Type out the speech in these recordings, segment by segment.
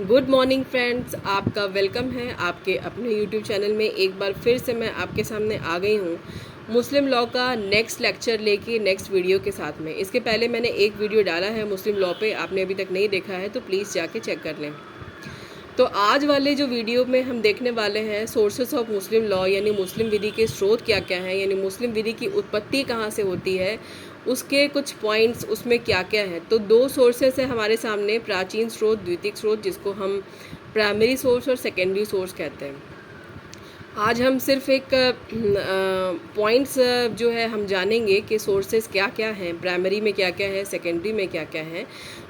Good morning friends, आपका welcome है आपके अपने यूट्यूब चैनल में। एक बार फिर से मैं आपके सामने आ गई हूँ मुस्लिम लॉ का नेक्स्ट लेक्चर लेके नेक्स्ट वीडियो के साथ में। इसके पहले मैंने एक वीडियो डाला है मुस्लिम लॉ पे, आपने अभी तक नहीं देखा है तो प्लीज़ जाके चेक कर लें। तो आज वाले जो वीडियो में हम देखने वाले हैं सोर्सेस ऑफ मुस्लिम लॉ, यानी मुस्लिम विधि के स्रोत क्या क्या हैं, यानी मुस्लिम विधि की उत्पत्ति कहाँ से होती है, उसके कुछ पॉइंट्स उसमें क्या क्या है। तो दो सोर्सेस है हमारे सामने, प्राचीन स्रोत, द्वितीयक स्रोत, जिसको हम प्राइमरी सोर्स और सेकेंडरी सोर्स कहते हैं। आज हम सिर्फ एक पॉइंट्स जो है हम जानेंगे कि सोर्सेस क्या क्या हैं, प्राइमरी में क्या क्या है, सेकेंडरी में क्या क्या है।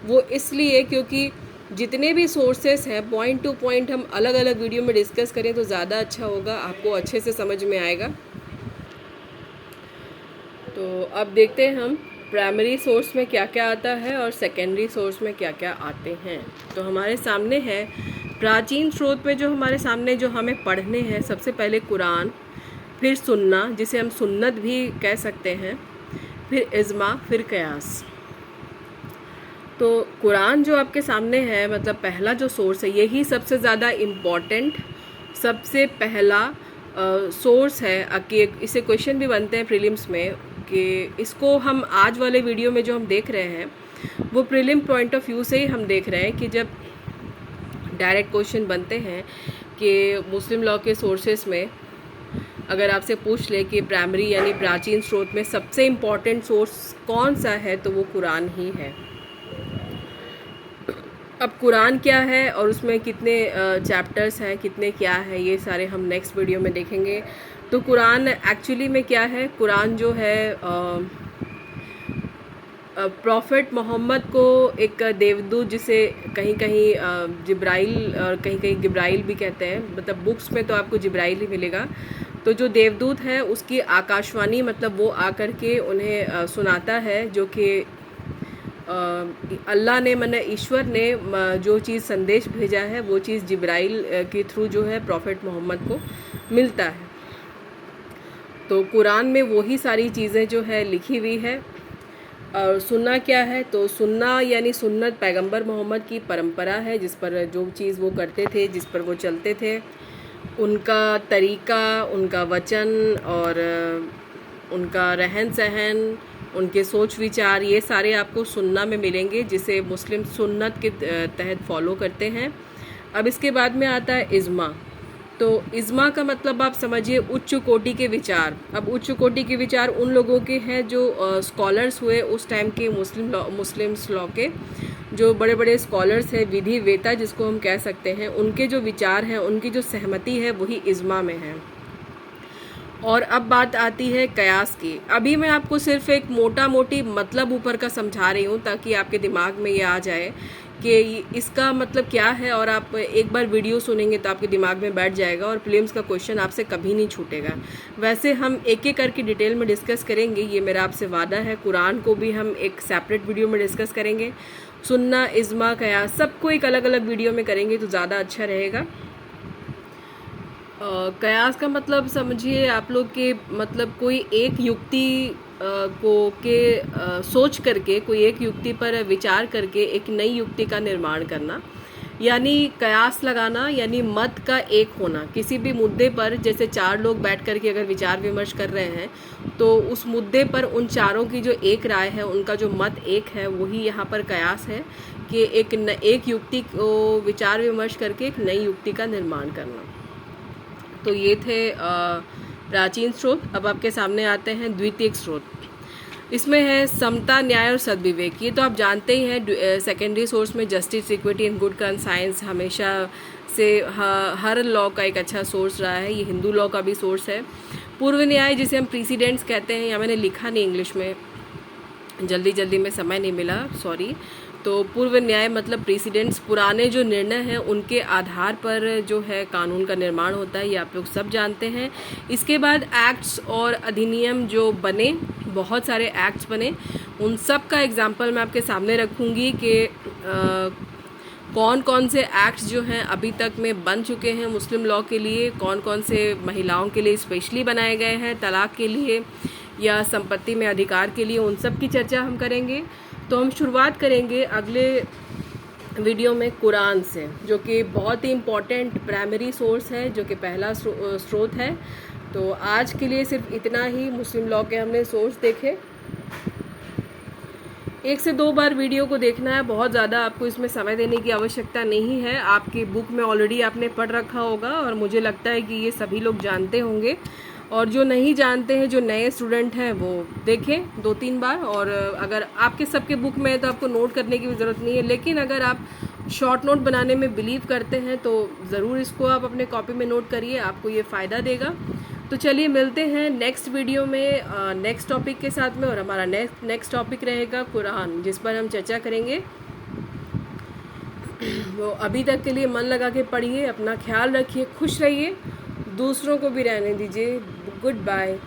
वो इसलिए क्योंकि जितने भी सोर्सेस हैं पॉइंट टू पॉइंट हम अलग अलग वीडियो में डिस्कस करें तो ज़्यादा अच्छा होगा, आपको अच्छे से समझ में आएगा। तो अब देखते हैं हम प्राइमरी सोर्स में क्या क्या आता है और सेकेंडरी सोर्स में क्या क्या आते हैं। तो हमारे सामने है प्राचीन स्रोत में जो हमारे सामने जो हमें पढ़ने हैं, सबसे पहले कुरान, फिर सुन्ना जिसे हम सुन्नत भी कह सकते हैं, फिर इज्मा, फिर कयास। तो कुरान जो आपके सामने है, मतलब पहला जो सोर्स है, यही सबसे ज़्यादा इम्पॉर्टेंट, सबसे पहला सोर्स है। कि इसे क्वेश्चन भी बनते हैं प्रीलिम्स में कि इसको हम आज वाले वीडियो में जो हम देख रहे हैं वो प्रीलिम पॉइंट ऑफ व्यू से ही हम देख रहे हैं कि जब डायरेक्ट क्वेश्चन बनते हैं कि मुस्लिम लॉ के सोर्सेस में अगर आपसे पूछ ले कि प्राइमरी यानी प्राचीन स्रोत में सबसे इम्पॉर्टेंट सोर्स कौन सा है तो वो कुरान ही है। अब कुरान क्या है और उसमें कितने चैप्टर्स हैं, कितने क्या है, ये सारे हम नेक्स्ट वीडियो में देखेंगे। तो कुरान एक्चुअली में क्या है, कुरान जो है प्रॉफिट मोहम्मद को एक देवदूत, जिसे कहीं कहीं जिब्राइल और कहीं कहीं गिब्राइल भी कहते हैं, मतलब बुक्स में तो आपको जिब्राइल ही मिलेगा। तो जो देवदूत है उसकी आकाशवाणी, मतलब वो आकर के उन्हें सुनाता है, जो कि अल्लाह ने, माने ईश्वर ने जो चीज़ संदेश भेजा है वो चीज़ जिब्राइल के थ्रू जो है प्रॉफिट मोहम्मद को मिलता है। तो कुरान में वही सारी चीज़ें जो है लिखी हुई है। और सुन्ना क्या है, तो सुन्ना यानी सुन्नत पैगंबर मोहम्मद की परंपरा है, जिस पर जो चीज़ वो करते थे, जिस पर वो चलते थे, उनका तरीका, उनका वचन और उनका रहन सहन, उनके सोच विचार, ये सारे आपको सुन्ना में मिलेंगे, जिसे मुस्लिम सुन्नत के तहत फॉलो करते हैं। अब इसके बाद में आता है इज्मा। तो इज्मा का मतलब आप समझिए उच्च कोटि के विचार। अब उच्च कोटि के विचार उन लोगों के हैं जो स्कॉलर्स हुए उस टाइम के मुस्लिम लॉ के, जो बड़े बड़े स्कॉलर्स हैं, विधि वेता जिसको हम कह सकते हैं, उनके जो विचार हैं, उनकी जो सहमति है वही इज्मा में है। और अब बात आती है कयास की। अभी मैं आपको सिर्फ एक मोटा मोटी मतलब ऊपर का समझा रही हूँ ताकि आपके दिमाग में ये आ जाए कि इसका मतलब क्या है, और आप एक बार वीडियो सुनेंगे तो आपके दिमाग में बैठ जाएगा और प्रीलिम्स का क्वेश्चन आपसे कभी नहीं छूटेगा। वैसे हम एक एक करके डिटेल में डिस्कस करेंगे, ये मेरा आपसे वादा है। कुरान को भी हम एक सेपरेट वीडियो में डिस्कस करेंगे, सुन्ना, इज्मा, कयास सबको एक अलग अलग वीडियो में करेंगे तो ज़्यादा अच्छा रहेगा। कयास का मतलब समझिए आप लोग के, मतलब कोई एक युक्ति सोच करके, कोई एक युक्ति पर विचार करके एक नई युक्ति का निर्माण करना, यानी कयास लगाना, यानी मत का एक होना। किसी भी मुद्दे पर जैसे चार लोग बैठ करके अगर विचार विमर्श कर रहे हैं तो उस मुद्दे पर उन चारों की जो एक राय है, उनका जो मत एक है, वही यहाँ पर कयास है कि एक युक्ति को विचार विमर्श करके एक नई युक्ति का निर्माण करना। तो ये थे प्राचीन स्रोत। अब आपके सामने आते हैं द्वितीयक स्रोत। इसमें है समता, न्याय और सद्विवेक। ये तो आप जानते ही हैं। सेकेंडरी सोर्स में justice, equity and good conscience हमेशा से हर लॉ का एक अच्छा सोर्स रहा है। ये हिंदू लॉ का भी सोर्स है। पूर्व न्याय जिसे हम प्रीसीडेंट्स कहते हैं, या मैंने लिखा नहीं इंग्लिश में, जल्दी में समय नहीं मिला, सॉरी। तो पूर्व न्याय मतलब प्रेसिडेंट्स, पुराने जो निर्णय हैं उनके आधार पर जो है कानून का निर्माण होता है, ये आप लोग सब जानते हैं। इसके बाद एक्ट्स और अधिनियम जो बने, बहुत सारे एक्ट्स बने, उन सब का एग्जाम्पल मैं आपके सामने रखूँगी कि कौन कौन से एक्ट्स जो हैं अभी तक में बन चुके हैं मुस्लिम लॉ के लिए, कौन कौन से महिलाओं के लिए स्पेशली बनाए गए हैं, तलाक के लिए या संपत्ति में अधिकार के लिए, उन सब की चर्चा हम करेंगे। तो हम शुरुआत करेंगे अगले वीडियो में कुरान से, जो कि बहुत ही इम्पॉर्टेंट प्राइमरी सोर्स है, जो कि पहला स्रोत है। तो आज के लिए सिर्फ इतना ही मुस्लिम लॉ के हमने सोर्स देखे। 1 से 2 बार वीडियो को देखना है, बहुत ज़्यादा आपको इसमें समय देने की आवश्यकता नहीं है। आपकी बुक में ऑलरेडी आपने पढ़ रखा होगा और मुझे लगता है कि ये सभी लोग जानते होंगे। और जो नहीं जानते हैं, जो नए स्टूडेंट हैं, वो देखें 2-3 बार। और अगर आपके सबके बुक में है तो आपको नोट करने की भी ज़रूरत नहीं है, लेकिन अगर आप शॉर्ट नोट बनाने में बिलीव करते हैं तो ज़रूर इसको आप अपने कॉपी में नोट करिए, आपको ये फ़ायदा देगा। तो चलिए मिलते हैं नेक्स्ट वीडियो में नेक्स्ट टॉपिक के साथ में। और हमारा नेक्स्ट टॉपिक रहेगा कुरान, जिस पर हम चर्चा करेंगे। तो अभी तक के लिए मन लगा के पढ़िए, अपना ख्याल रखिए, खुश रहिए, दूसरों को भी रहने दीजिए। Good bye.